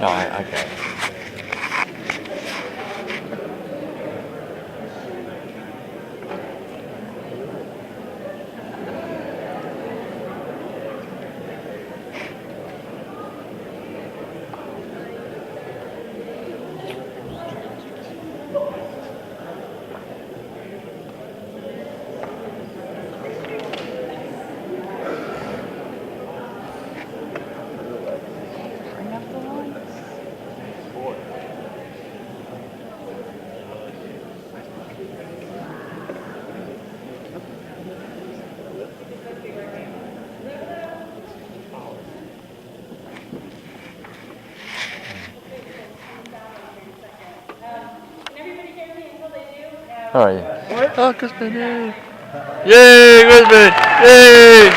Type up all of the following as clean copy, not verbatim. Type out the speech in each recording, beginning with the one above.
No, I get it. Oh, yeah. Oh, Crispin, yay! Yay, Crispin! Yay!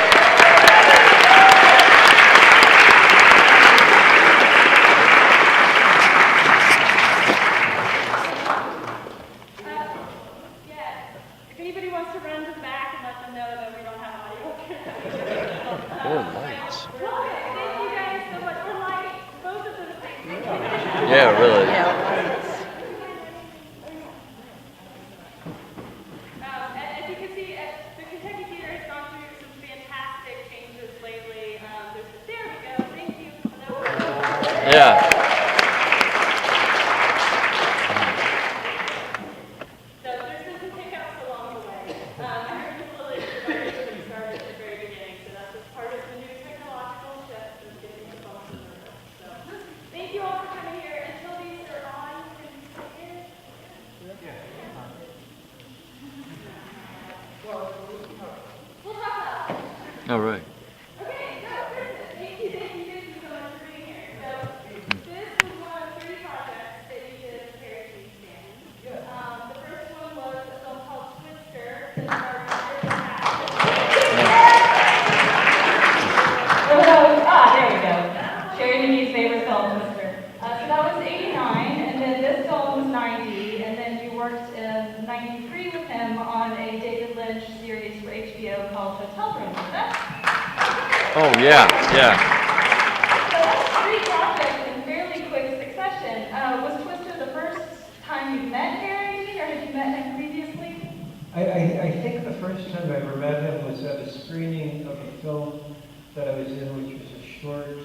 If anybody wants to run to the back and let them know that we don't have audio. Lights. Thank you guys so much for lighting. Both of them. Yeah, really. As you can see, the Kentucky Theater has gone through some fantastic changes lately. There we go. Thank you. Yeah. So there's been some hiccups along the way. I heard the little issue started at the very beginning, so that's just part of the new technological shift of getting the phone to work. So thank you all for coming here. Until these are on, you can stay here. We'll talk about it. All right. Okay, so thank you so much for being here. So this was one of 3 projects that you did as a parachute stand. The first one was a film called Twister that starred there we go. Sherry Denise favorite film, Twister. So that was 89, and then this film was 90, and then you worked in 93 with him on a David Lynch series for HBO called Hotel Room. Oh, yeah, yeah. So that's 3 projects in fairly quick succession. Was Twister the first time you met Harry, or had you met him previously? I think the first time I ever met him was at a screening of a film that I was in, which was a short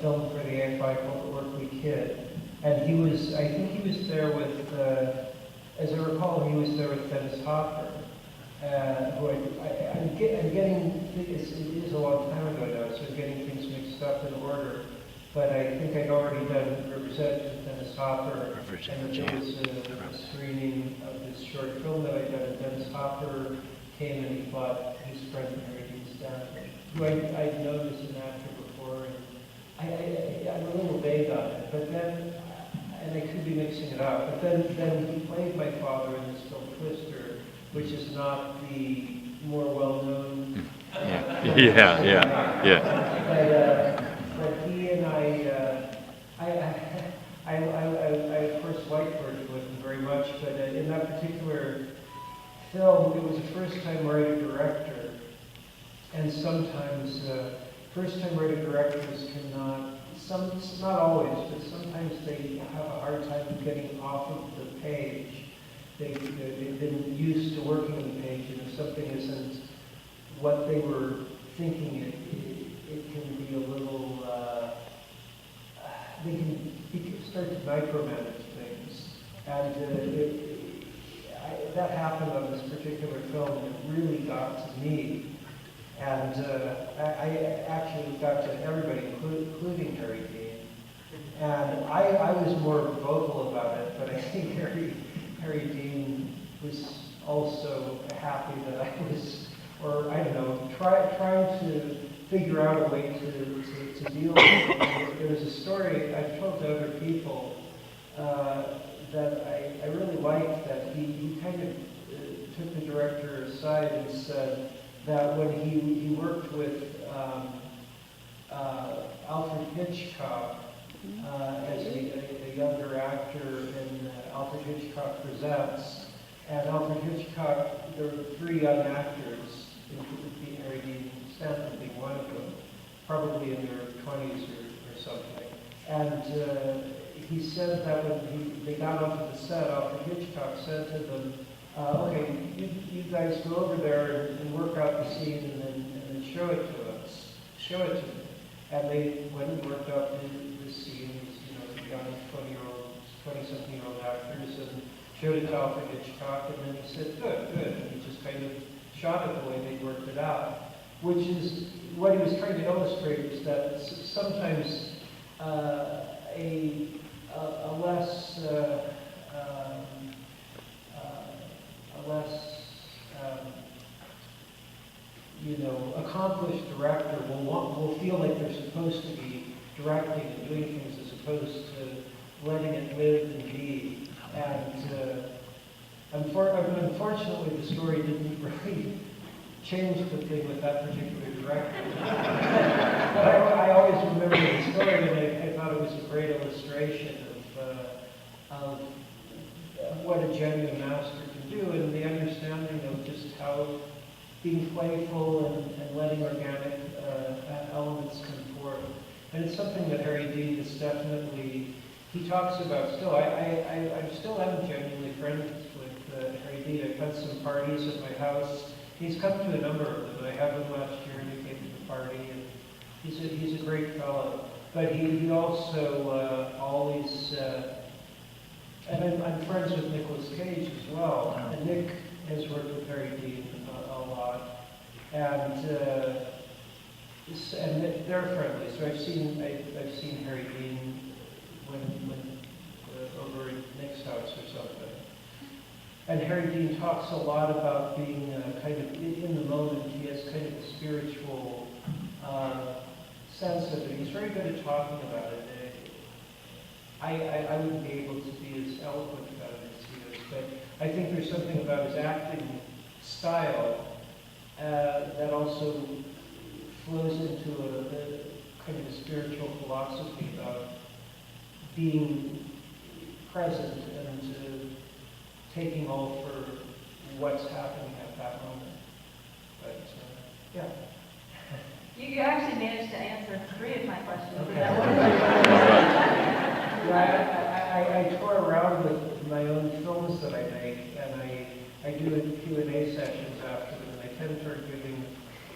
film for the AFI called The Workley Kid. And he was, I think he was there with, as I recall, he was there with Dennis Hopper. Who I'm getting, it is a long time ago now, so I'm getting things mixed up in order. But I think I'd already done Represent with Dennis Hopper, and there was a screening of this short film that I'd done, and Dennis Hopper came and he bought his friend Harry Dean Stanton, who I'd known as an actor before, and I'm a little vague on it, but then, and I could be mixing it up, but then he played my father in this film Twister, which is not the more well-known. Yeah. But he and I of course liked working with him very much, but in that particular film, it was a first-time writer-director, and sometimes first-time writer-directors cannot, not always, but sometimes they have a hard time getting off of the page. They've been used to working on the page, and if something isn't what they were thinking, it can be a little, they can start to micromanage things. And that happened on this particular film, and it really got to me. And I actually got to everybody, including Harry Dean. And I was more vocal about it, but I think Harry Dean was also happy that I was, or I don't know, trying to figure out a way to deal with it. There was a story I've told to other people that I really liked, that he kind of took the director aside and said that when he worked with Alfred Hitchcock as a younger actor in Alfred Hitchcock Presents, and Alfred Hitchcock, there were 3 young actors, including Harry Dean Stanton being one of them, probably in their 20s or something. And he said that when they got onto the set, Alfred Hitchcock said to them, okay, you guys go over there and work out the scene and then show it to us. Show it to me. And they went and worked out the scene, young 20-something-year-old actors, and showed it to Alfred Hitchcock, and then he said, good. And he just kind of shot it the way they worked it out. Which is, what he was trying to illustrate is that sometimes a less accomplished director will feel like they're supposed to be directing and doing things as opposed to letting it live and be. And unfortunately, the story didn't really change the thing with that particular director. But I always remember the story, and I thought it was a great illustration of what a genuine master can do, and the understanding of just how being playful and letting organic elements come forth. And it's something that Harry Dean is definitely, he talks about still. I still am genuinely friends with Harry Dean. I've had some parties at my house. He's come to a number of them. I had one last year, and he came to the party, and he's a great fellow. But he also always, and I'm friends with Nicolas Cage as well. And Nick has worked with Harry Dean a lot, and they're friendly. So I've seen Harry Dean when over at Nick's house or something. And Harry Dean talks a lot about being kind of in the moment. He has kind of a spiritual sense of it. He's very good at talking about it. I wouldn't be able to be as eloquent about it as he is, but I think there's something about his acting style that also flows into a kind of a spiritual philosophy about being present and taking all for what's happening at that moment. But yeah. You actually managed to answer 3 of my questions. I tour around with my own films that I make, and I do Q&A sessions after them, and I tend to start giving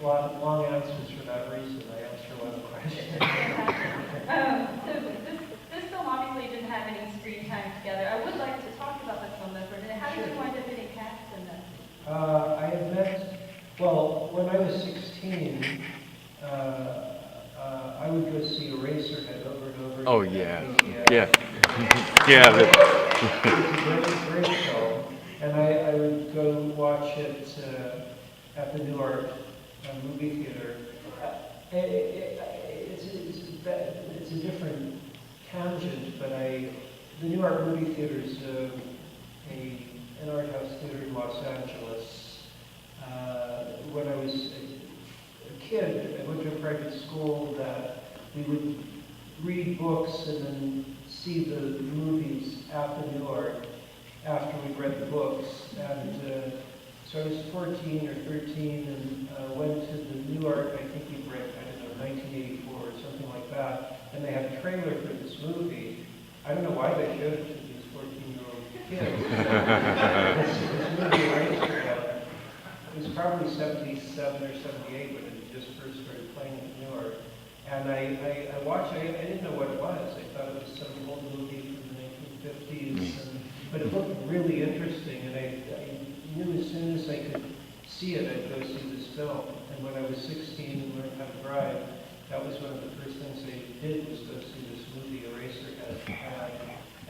long answers for that reason. I answer a lot of questions. So this film obviously didn't have any screen time together. I would like to talk about this film though for a minute. How did you wind up getting cast in this? I had met, well, when I was 16, I would go see Erasehead over and over again. Oh, yeah. Yeah. Yeah. It's a great film. And I would go watch it at the New Art movie theater. It's a different tangent, but the New Art movie theater is an art house theater in Los Angeles. When I was a kid, I went to a private school that we would read books and then see the movies at the New Art after we'd read the books. And so I was 14 or 13 and went to the New Art, I think we'd read, 1984 or something like that. And they had a trailer for this movie. I don't know why they showed it to these 14-year-old kids. This movie, Erasehead, it was probably 77 or 78 when it just first started playing at the New Art. And I watched it, I didn't know what it was. I thought it was some old movie from the 1950s. But it looked really interesting, and I knew as soon as I could see it, I'd go see this film. And when I was 16 and learned how to drive, that was one of the first things I did, was go see this movie, Erasehead,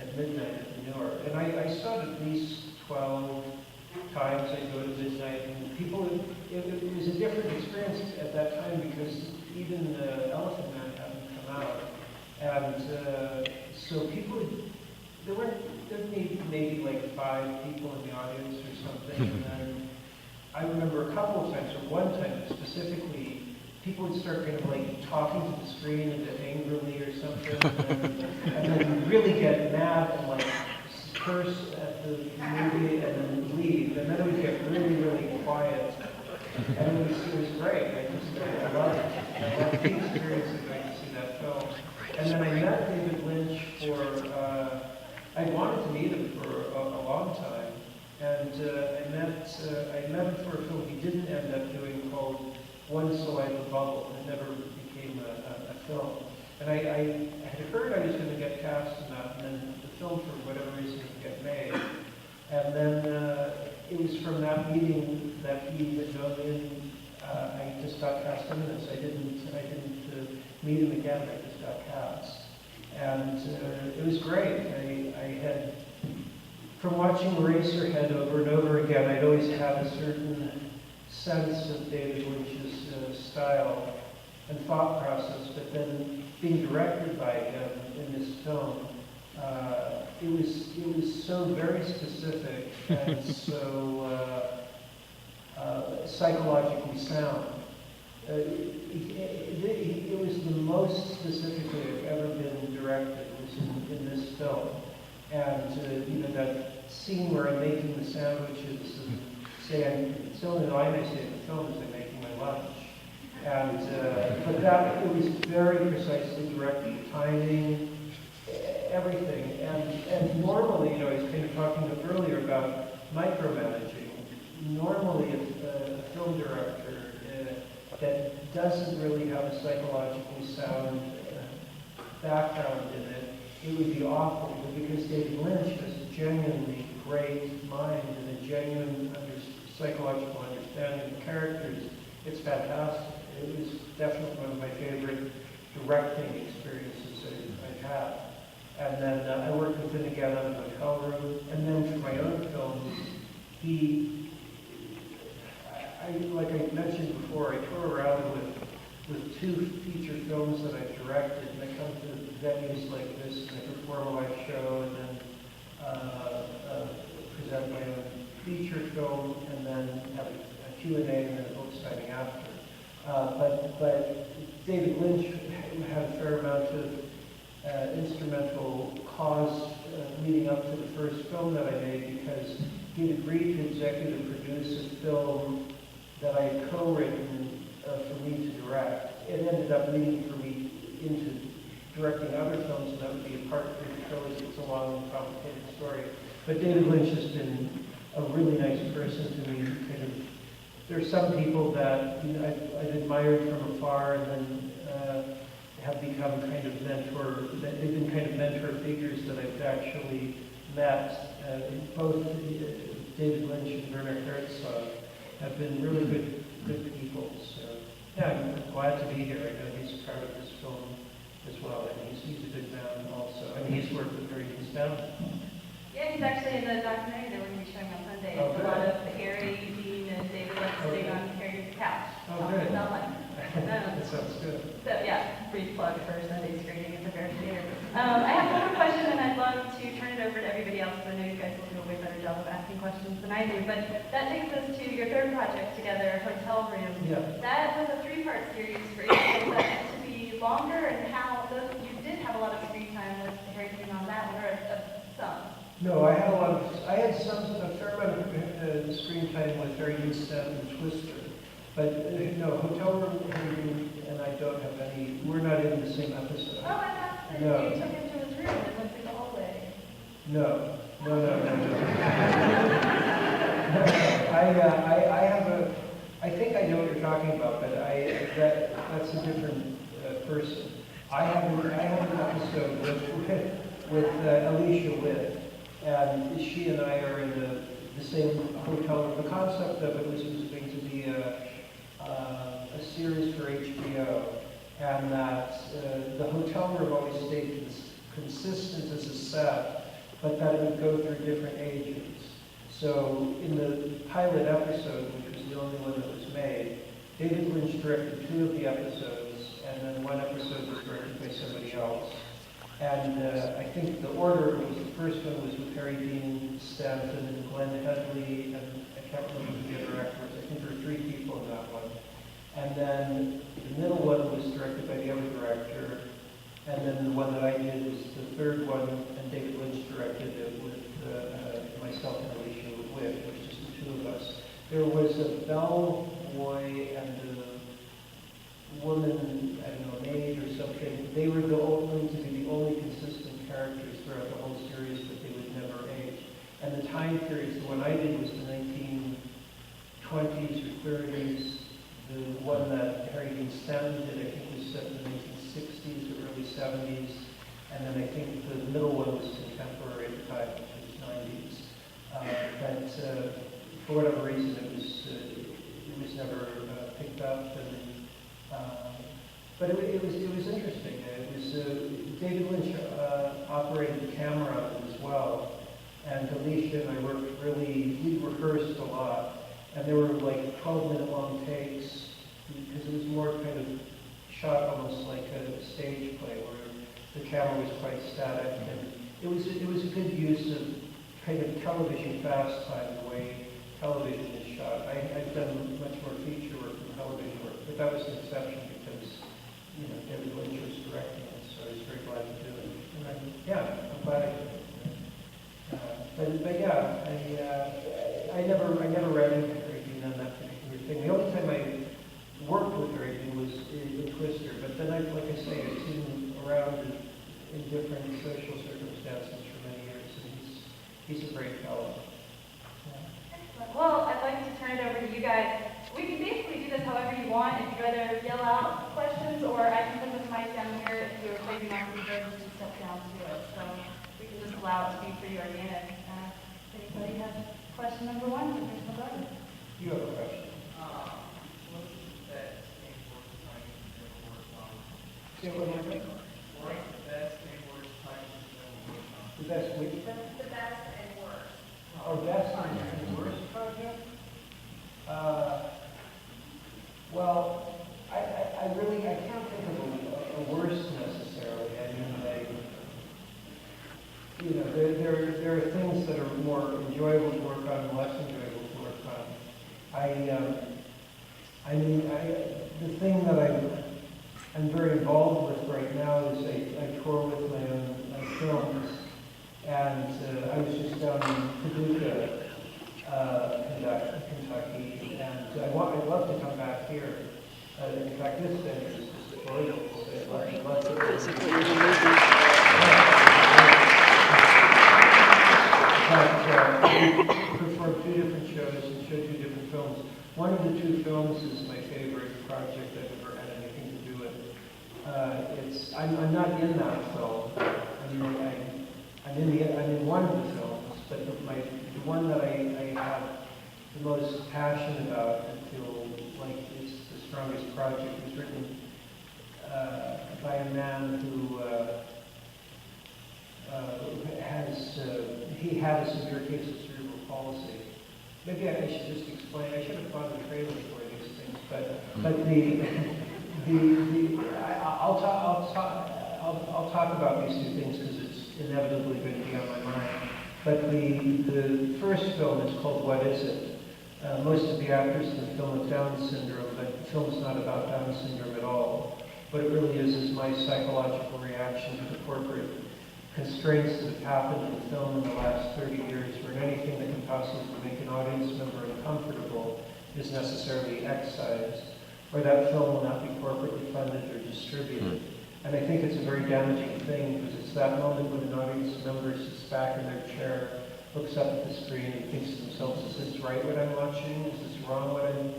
at midnight at the New York. And I saw it at least 12 times. I'd go to midnight, and people, it was a different experience at that time because even Elephant Man hadn't come out. And so people, there'd be maybe like 5 people in the audience or something. And then I remember a couple of times, or one time specifically, people would start kind of like talking to the screen a bit angrily or something, and then really get mad and like curse at the movie and then leave. And then it would get really, really quiet. And it was great. I loved it. I loved the experience of going to see that film. And then I met David Lynch I wanted to meet him for a long time. And I met him for a film he didn't end up doing called One Saliva Bubble. It never became a film. And I had heard I was going to get cast in that, and then the film, for whatever reason, didn't get made. And then it was from that meeting that he had known me. I just got cast in this. I didn't meet him again. I just got cast, and it was great. I had, from watching Erasehead over and over again, I'd always had a certain sense of David Lynch's style and thought process, but then being directed by him in this film, it was so very specific and so psychologically sound. It was the most specifically I've ever been directed was in this film. And you know, that scene where I'm making the sandwiches and it's the only line I say in the film is I'm making my lunch. And but that it was very precisely directed, the timing, everything. And normally, you know, I was kind of talking earlier about micromanaging. Normally, a film director that doesn't really have a psychologically sound background in it, it would be awful. But because David Lynch has a genuinely great mind and a genuine psychological understanding of characters, it's fantastic. It was definitely one of my favorite directing experiences I've had. And then I worked with him again on a hotel room. And then for my own films, like I mentioned before, I tour around with 2 feature films that I've directed, and I come to venues like this, and I perform a live show, and then present my own feature film, and then have a Q&A, and then a book signing after. But David Lynch had a fair amount of instrumental cause leading up to the first film that I made, because he had agreed to executive produce a film that I had co-written for me to direct. It ended up leading for me into directing other films, and that would be a part of the trilogy. It's a long and complicated story. But David Lynch has been a really nice person to me. There's some people that I've admired from afar, and then have become kind of they've been kind of mentor figures that I've actually met. Both David Lynch and Werner Herzog have been really good people. So yeah, I'm glad to be here. I know he's part of this film as well, and he's a good man also. And he's worked with Crispin down. Yeah, he's actually in the documentary that we're going to be showing on Sunday. Oh, It's a lot of Harry, Dean, and David sitting on Harry's couch. Oh, good. Not like That sounds good. So yeah, brief plug for Sunday screening at the Fair Theater. I have one more question, and I'd love to turn it over to everybody else, because I know you guys will do a way better job of asking questions than I do. But that takes us to your third project together, Hotel Room. Yeah. That was a 3-part series for each of us to be longer, and how you did have a lot of screen time with Harry Dean on that one, or some. No, I had a fair amount of screen time with Harry Dean and Twister. But no, Hotel Room and I don't have any. We're not in the same episode. Oh, I thought that No. you took him to his room and went through the hallway. No. I think I know what you're talking about, but that's a different person. I have an episode with Alicia Witt, and she and I are in the same hotel room. The concept of it was going to be a series for HBO, and that the hotel room always stayed consistent as a set, but that it would go through different agents. So in the pilot episode, which was the only one that was made, David Lynch directed 2 of the episodes, and then 1 episode was directed by somebody else. And I think the order was, the first one was with Harry Dean Stanton and Glenn Headley, and I can't remember who the other actors. I think there were 3 people in that one. And then the middle one was directed by the other director, and then the one that I did was the 3rd one, and David Lynch directed it with myself and Alicia Witt. It was just the 2 of us. There was a bellboy and woman, I don't know, maid or something. They were going to be the only consistent characters throughout the whole series, but they would never age. And the time periods, the one I did was the 1920s or 30s. The one that Harry Dean Stanton did, I think, was set in the 1960s or early 70s. And then I think the middle one was contemporary at the time, which was 90s. But for whatever reason, it was never picked up. And, but it was interesting. It was David Lynch operated the camera on it as well. And Alicia and I worked we rehearsed a lot. And there were like 12-minute long takes because it was more kind of shot almost like a stage play where the camera was quite static. And it was a good use of kind of television fast time, the way television is shot. I've done much more feature work than television work, but that was an exception because, you know, David Lynch was directing it, so I was very glad to do it. And I'm glad I did it. But yeah, I never ran into Harry Dean on that particular thing. The only time I worked with Harry Dean was in Twister, but then like I say, I've seen him around in different social circumstances for many years, and he's a great fellow. Excellent. Well, I'd like to turn it over to you guys. We can basically do this however you want. If you'd rather yell out questions, or I can put the mic down here if you're afraid you're not going to be able to step down to it. So we can just allow it to be free organic. Anybody have question number one for Crispin Glover? You have a question. What's the best skateboard time you've ever worked on? Say what again? What's the best skateboard time you've ever worked on? The best which? The best and worst. Oh, best and worst project? Well, I really can't think of a worst necessarily. I mean, you know, there are things that are more enjoyable to work on and less enjoyable to work on. The thing that I'm very involved with right now is I tour with my own films, and I was just down in Paducah, Kentucky, and I'd love to come back here. In fact, this thing is just gorgeous. I'd love to Basically, in the movie. Performed two different shows and showed two different films. One of the two films is my favorite project I've ever had anything to do with. I'm not in that film. I'm in one of the films, but the one that I have the most passion about and feel like it's the strongest project was written by a man who he had a severe case of cerebral palsy. Maybe I should just explain. I should have thought of the trailer for these things, but I'll talk about these two things because it's inevitably going to be on my mind. But the first film is called What Is It? Most of the actors in the film have Down syndrome, but the film's not about Down syndrome at all. What it really is my psychological reaction to the corporate constraints that have happened in the film in the last 30 years, where anything that can possibly make an audience member uncomfortable is necessarily excised, or that film will not be corporately funded or distributed. And I think it's a very damaging thing, because it's that moment when an audience member sits back in their chair, looks up at the screen and thinks to themselves, is this right what I'm watching? Is this wrong what I'm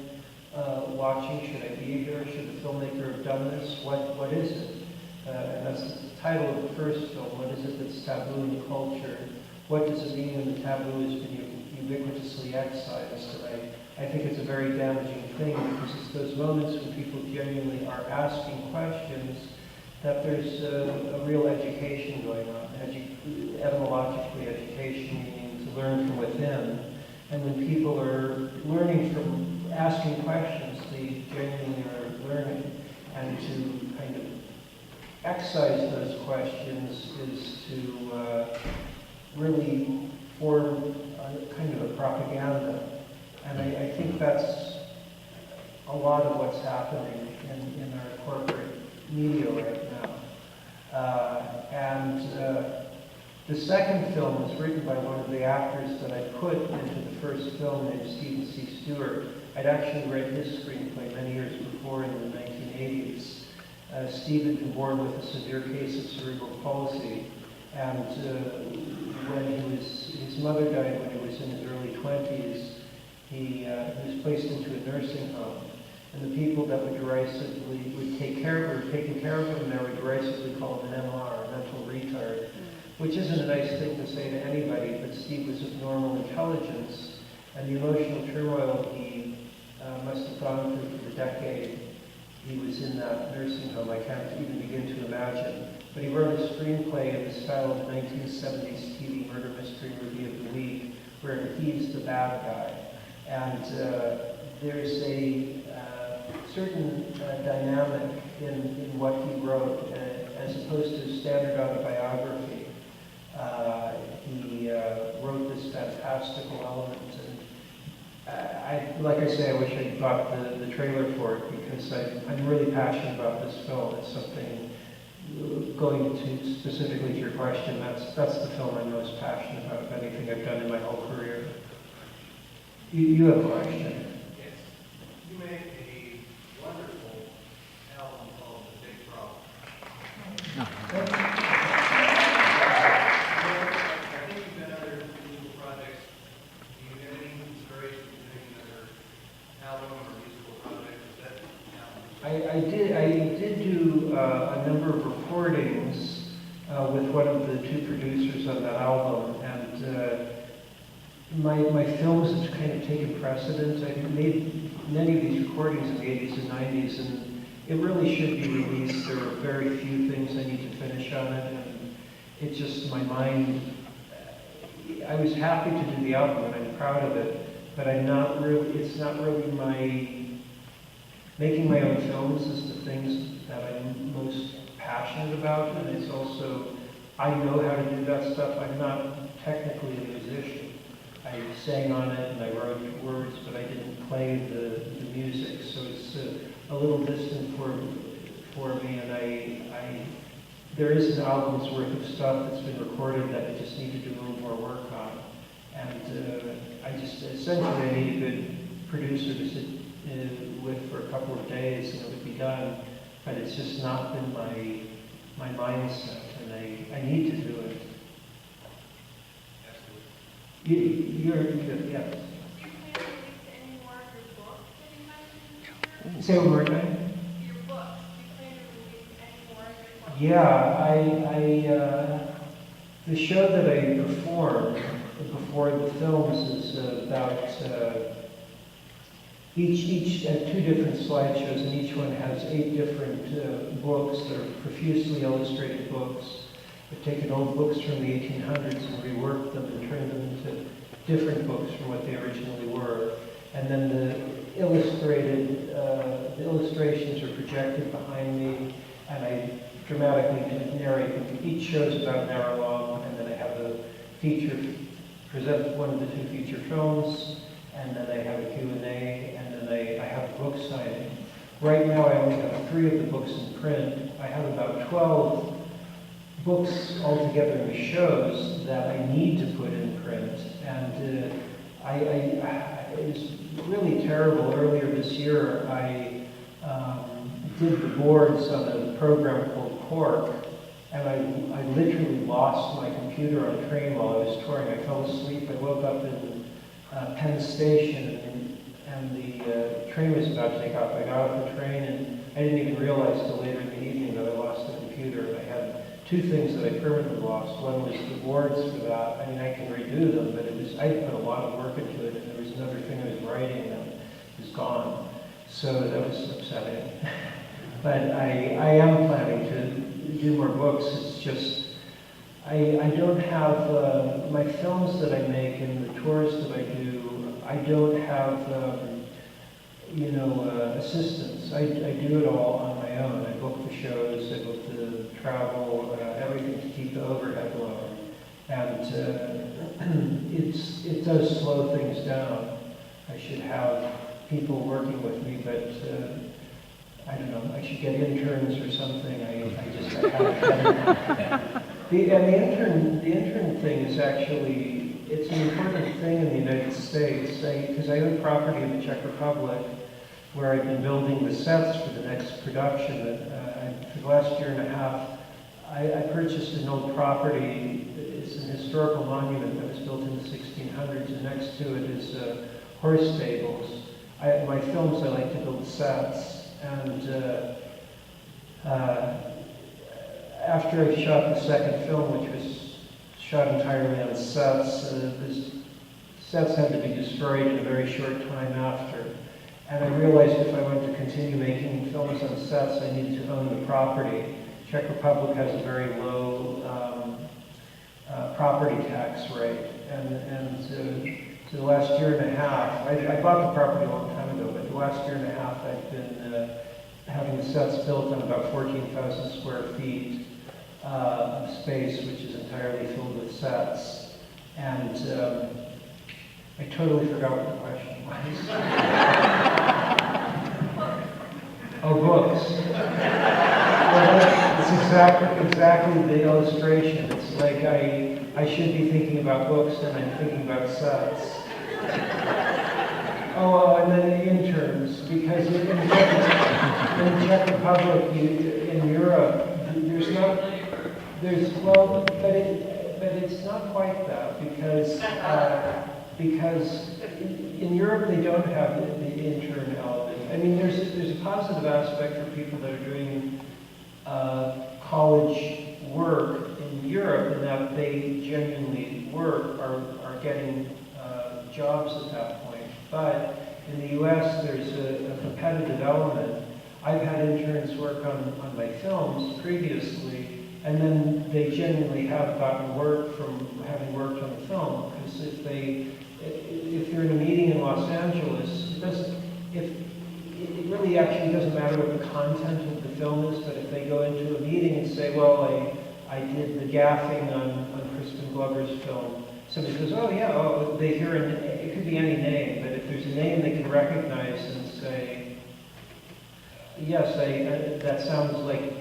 watching? Should I be here? Should the filmmaker have done this? What is it? And that's the title of the first film. What is it that's taboo in culture? What does it mean when the taboo has been ubiquitously excised? And I think it's a very damaging thing, because it's those moments when people genuinely are asking questions that there's a real education going on. Etymologically, education meaning to learn from within. And when people are learning from asking questions, they genuinely are learning. And to kind of excise those questions is to really form kind of a propaganda. And I think that's a lot of what's happening in our corporate media right now. The second film was written by one of the actors that I put into the first film, named Stephen C. Stewart. I'd actually read his screenplay many years before in the 1980s. 1980s. Steve had been born with a severe case of cerebral palsy, and when his mother died when he was in his early 20s, he was placed into a nursing home. And the people that would take care of him, taking care of him, they would derisively call him an MR, a mental retard, which isn't a nice thing to say to anybody, but Steve was of normal intelligence, and the emotional turmoil he must have gone through for the decade he was in that nursing home, I can't even begin to imagine. But he wrote a screenplay in the style of the 1970s TV murder mystery movie of the week, where he's the bad guy. And there's a certain dynamic in what he wrote, as opposed to a standard autobiography. He wrote this fantastical element, and like I say, I wish I'd got the trailer for it, because I'm really passionate about this film. It's something, going to specifically to your question, that's the film I'm most passionate about of anything I've done in my whole career. You have a question. Yes. You make a wonderful album called The Big Problem. I think you've done other musical projects. Do you have any inspiration for doing another album or musical project? Is that I did do a number of recordings with one of the two producers on that album, and my films have kind of taken precedence. I made many of these recordings in the 80s and 90s, and it really should be released. There are very few things I need to finish on it, and it's just my mind. I was happy to do the album, and I'm proud of it, but it's not really making my own films is the things that I'm most passionate about, and it's also, I know how to do that stuff. I'm not technically a musician. I sang on it and I wrote words, but I didn't play the music, so it's a little distant for me. And there is an album's worth of stuff that's been recorded that I just need to do a little more work on. And essentially I need a good producer to sit with for a couple of days and it would be done. But it's just not been my mindset, and I need to do it. You're Do yeah. you plan to release any more of your books that you mentioned? Say one more time. Your books. Do you plan to release any more of your books? Yeah, the show that I performed before the films is about each two different slideshows, and each one has 8 different books. They're profusely illustrated books. I've taken old books from the 1800s and reworked them and turned them into different books from what they originally were. And then the illustrations are projected behind me, and I dramatically narrate them. Each show's about an hour long, and then I have a present one of the 2 feature films, and then I have a Q&A, and then I have a book signing. Right now I only have 3 of the books in print. I have about 12 books altogether in the shows that I need to put in print, and it was really terrible. Earlier this year, I did the boards on a program called Cork, and I literally lost my computer on a train while I was touring. I fell asleep. I woke up in Penn Station, and the train was about to take off. I got off the train, and I didn't even realize till later in the evening that I lost the computer. I had 2 things that I permanently lost. One was the boards for that. I mean, I can redo them, but I put a lot of work into it, and there was another thing I was writing that was gone. So that was upsetting. But I am planning to do more books. It's just, I don't have, my films that I make and the tours that I do, I don't have, assistants. I do it all on my own. I book the shows, I book the travel, everything to keep the overhead low. And it does slow things down. I should have people working with me, but I don't know, I should get interns or something. I haven't. The intern thing is actually, it's an important thing in the United States, because I own property in the Czech Republic, where I've been building the sets for the next production. For the last year and a half, I purchased an old property. It's an historical monument that was built in the 1600s, and next to it is horse stables. My films, I like to build sets, and after I shot the second film, which was shot entirely on sets, the sets had to be destroyed in a very short time after. And I realized if I wanted to continue making films on sets, I needed to own the property. Czech Republic has a very low property tax rate, and so the last year and a half, I bought the property a long time ago, but the last year and a half I've been having the sets built on about 14,000 square feet of space, which is entirely filled with sets. And I totally forgot what the question was. Oh, books. Well, it's exactly the illustration. It's like I should be thinking about books and I'm thinking about sets. Oh, and then the interns, because in the Czech Republic, in Europe, but it's not quite that, because in Europe they don't have the intern element. I mean, there's a positive aspect for people that are doing college work in Europe, in that they genuinely are getting jobs at that point. But in the U.S., there's a competitive element. I've had interns work on my films previously, and then they genuinely have gotten work from having worked on the film. Because if you're in a meeting in Los Angeles, it really actually doesn't matter what the content of the film is, but if they go into a meeting and say, well, I did the gaffing on Crispin Glover's film, somebody goes, oh yeah, they hear it could be any name, but if there's a name they can recognize and say, yes, that sounds like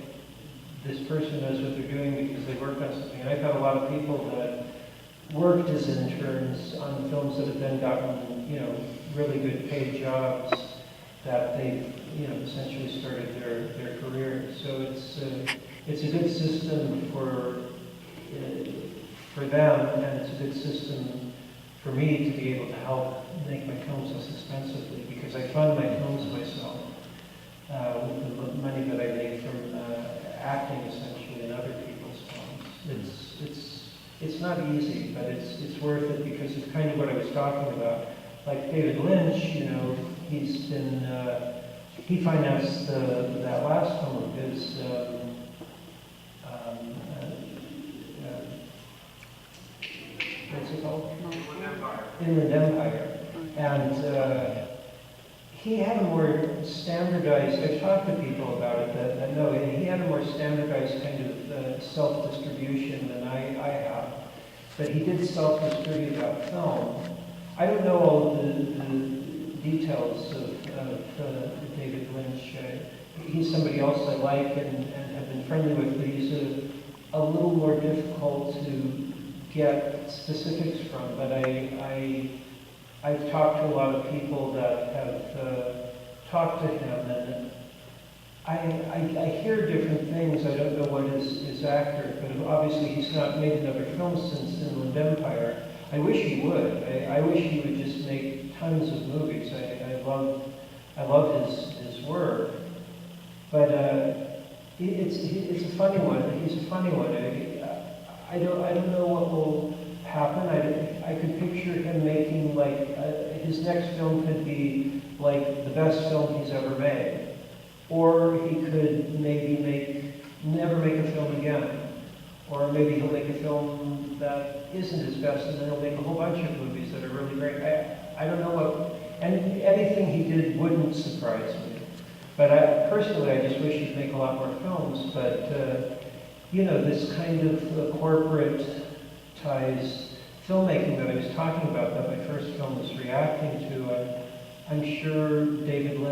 this person knows what they're doing because they worked on something. And I've had a lot of people that worked as interns on films that have then gotten, really good paid jobs that they've, essentially started their career. So it's a good system for them, and it's a good system for me to be able to help make my films less expensively, because I fund my films myself with the money that I make from acting, essentially, in other people's films. It's not easy, but it's worth it, because it's kind of what I was talking about. Like David Lynch, he's been he financed that last film of his. What's it called? Inland Empire. And he had a more standardized, I've talked to people about it that know, he had a more standardized kind of self-distribution than I have. But he did self-distribute that film. I don't know all of the details of David Lynch. He's somebody else I like and have been friendly with, but he's a little more difficult to get specifics from. But I've talked to a lot of people that have talked to him, and I hear different things. I don't know what is accurate, but obviously he's not made another film since Inland Empire. I wish he would. I wish he would just make tons of movies. I love his work, but it's a funny one. He's a funny one. I don't know what will happen. I could picture him making his next film could be like the best film he's ever made, or he could maybe never make a film again. Or maybe he'll make a film that isn't his best, and then he'll make a whole bunch of movies that are really great. I don't know what, and anything he did wouldn't surprise me. But personally, I just wish he'd make a lot more films. But this kind of corporate-ties filmmaking that I was talking about, that my first film was reacting to, I'm sure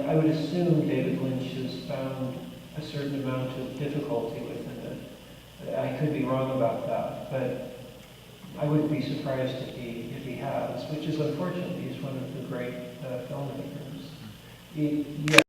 I would assume David Lynch has found a certain amount of difficulty within it. I could be wrong about that, but I wouldn't be surprised if he has, which is unfortunate. He's one of the great filmmakers. Yeah,